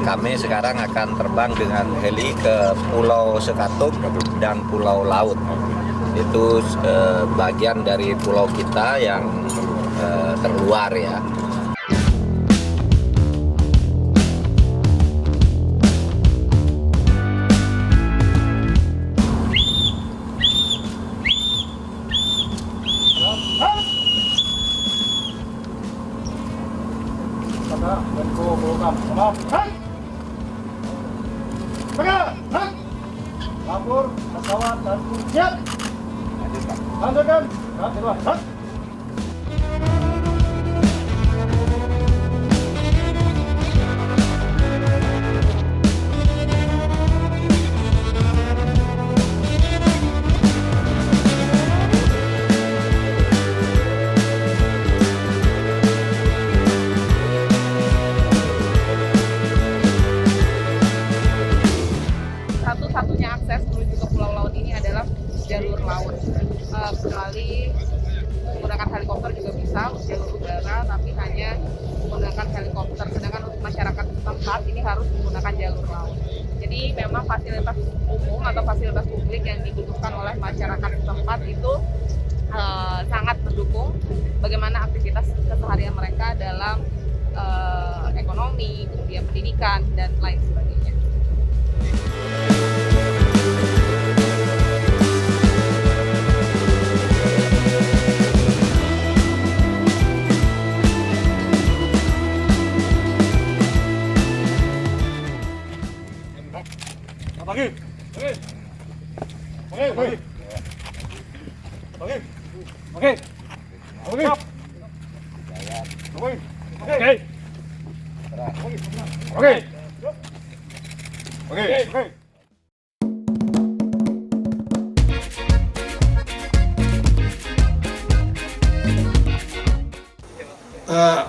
kami sekarang akan terbang dengan heli ke Pulau Sekatung dan Pulau Laut. Itu bagian dari pulau kita yang terluar ya. Lapor, pesawat dan siap. Lanjutkan. Satu-satunya akses menuju ke Pulau Laut ini adalah jalur laut. Kecuali menggunakan helikopter juga bisa, jalur udara, tapi hanya menggunakan helikopter. Sedangkan untuk masyarakat setempat ini harus menggunakan jalur laut. Jadi memang fasilitas umum atau fasilitas publik yang dibutuhkan oleh masyarakat setempat itu sangat mendukung bagaimana aktivitas keseharian mereka dalam ekonomi, kemudian pendidikan, dan lain sebagainya. Pagi.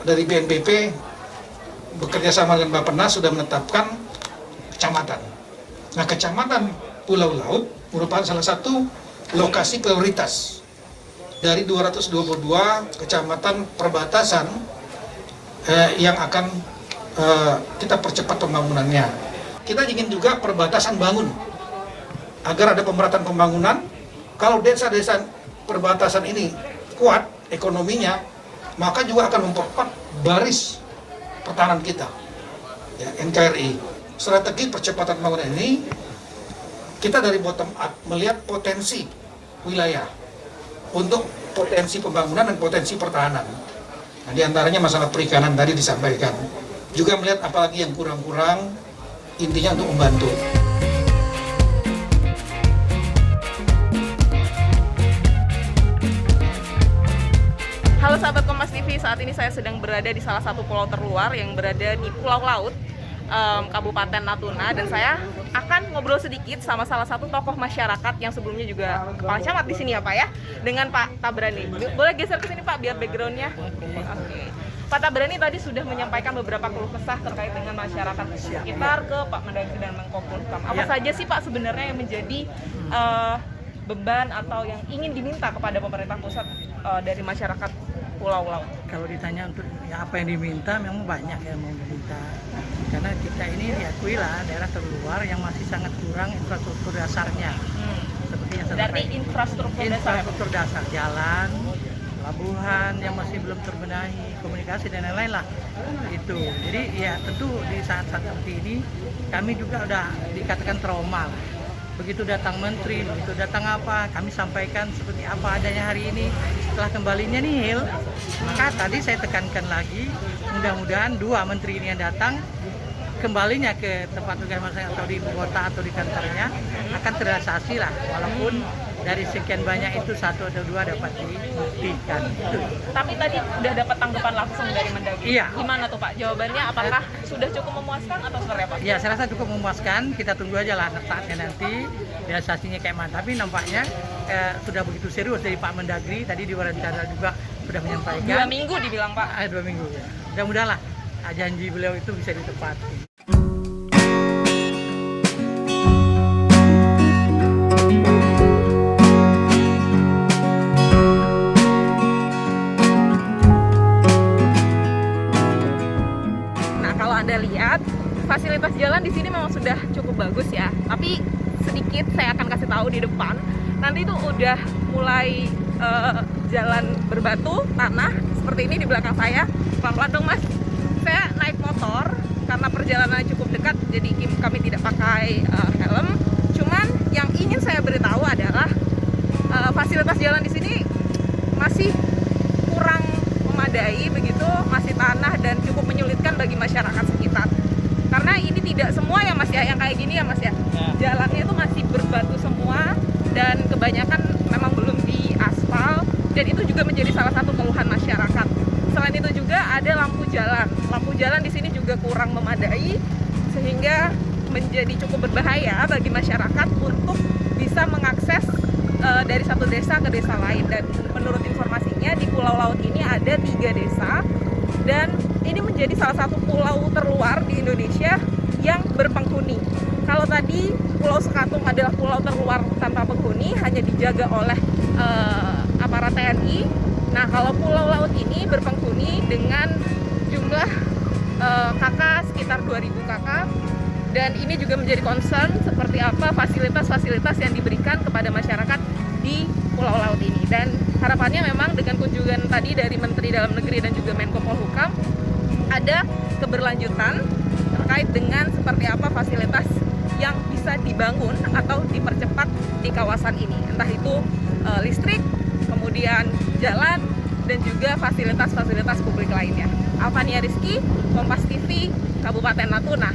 Dari BNPB bekerja sama dengan Bappenas sudah menetapkan kecamatan. Nah, kecamatan Pulau Laut merupakan salah satu lokasi prioritas dari 222 kecamatan perbatasan yang akan kita percepat pembangunannya. Kita ingin juga perbatasan bangun agar ada pemerataan pembangunan. Kalau desa-desa perbatasan ini kuat ekonominya, maka juga akan memperkuat baris pertahanan kita, ya, NKRI. Strategi percepatan pembangunan ini, kita dari bottom up melihat potensi wilayah untuk potensi pembangunan dan potensi pertahanan. Nah, di antaranya masalah perikanan tadi disampaikan. Juga melihat apalagi yang kurang-kurang, intinya untuk membantu. Halo sahabat Kompas TV, saat ini saya sedang berada di salah satu pulau terluar yang berada di Pulau Laut, Kabupaten Natuna, dan saya akan ngobrol sedikit sama salah satu tokoh masyarakat yang sebelumnya juga kepala camat di sini ya Pak ya, dengan Pak Tabrani. Boleh geser ke sini Pak biar backgroundnya. Oke. Pak Tabrani tadi sudah menyampaikan beberapa keluh kesah terkait dengan masyarakat sekitar ke Pak Mendagri dan Menko Polhukam. Apa saja sih Pak sebenarnya yang menjadi beban atau yang ingin diminta kepada pemerintah pusat dari masyarakat Pulau Laut? Kalau ditanya untuk ya apa yang diminta, memang banyak yang mau diminta. Karena kita ini diakui lah daerah terluar yang masih sangat kurang infrastruktur dasarnya. Seperti yang saya Berarti infrastruktur dasar, jalan, pelabuhan yang masih belum terbenahi, komunikasi dan lain-lain lah. Itu. Jadi ya tentu di saat-saat seperti ini kami juga udah dikatakan trauma lah. Begitu datang menteri, begitu datang apa, kami sampaikan seperti apa adanya hari ini. Setelah kembalinya nihil, maka tadi saya tekankan lagi, mudah-mudahan dua menteri ini yang datang, kembalinya ke tempat tugas masing-masing atau di ibu kota atau di kantornya, akan terrealisasi lah, walaupun dari sekian banyak itu satu atau dua dapat dibuktikan. Tapi tadi udah dapat tanggapan langsung dari Mendagri. Iya. Gimana tuh Pak? Jawabannya apakah sudah cukup memuaskan atau seperti apa? Ya, saya rasa cukup memuaskan. Kita tunggu aja lah saatnya nanti realisasinya kayak mana. Tapi nampaknya sudah begitu serius dari Pak Mendagri. Tadi di wawancara juga sudah menyampaikan. 2 minggu dibilang Pak. 2 minggu. Mudah-mudahan lah janji beliau itu bisa ditepati. Nah, kalau Anda lihat fasilitas jalan di sini memang sudah cukup bagus ya. Tapi sedikit saya akan kasih tahu di depan. Nanti itu udah mulai jalan berbatu, tanah seperti ini di belakang saya. Pelan-pelan dong Mas. Saya naik motor karena perjalanan cukup dekat, jadi kami tidak pakai helm. Cuman yang ingin saya beritahu adalah fasilitas jalan di sini masih kurang memadai begitu, masih tanah dan cukup menyulitkan bagi masyarakat sekitar. Karena ini tidak semua ya Mas ya, yang kayak gini ya Mas ya. Jalannya itu masih berbatu semua dan kebanyakan memang belum diaspal, dan itu juga menjadi salah satu keluhan masyarakat. Selain itu juga ada lampu jalan. Lampu jalan di sini juga kurang memadai sehingga menjadi cukup berbahaya bagi masyarakat untuk bisa mengakses dari satu desa ke desa lain. Dan menurut informasinya di Pulau Laut ini ada 3 desa, dan ini menjadi salah satu pulau terluar di Indonesia yang berpenghuni. Kalau tadi Pulau Sekatung adalah pulau terluar tanpa penghuni, hanya dijaga oleh aparat TNI. Nah, kalau Pulau Laut ini berpenghuni dengan jumlah kakak sekitar 2.000 kakak, dan ini juga menjadi concern seperti apa fasilitas-fasilitas yang diberikan kepada masyarakat di Pulau Laut ini. Dan harapannya memang dengan kunjungan tadi dari Menteri Dalam Negeri dan juga Menko Polhukam ada keberlanjutan terkait dengan seperti apa fasilitas yang bisa dibangun atau dipercepat di kawasan ini, entah itu listrik, kemudian jalan, dan juga fasilitas-fasilitas publik lainnya. Alfania Rizky, Kompas TV, Kabupaten Natuna.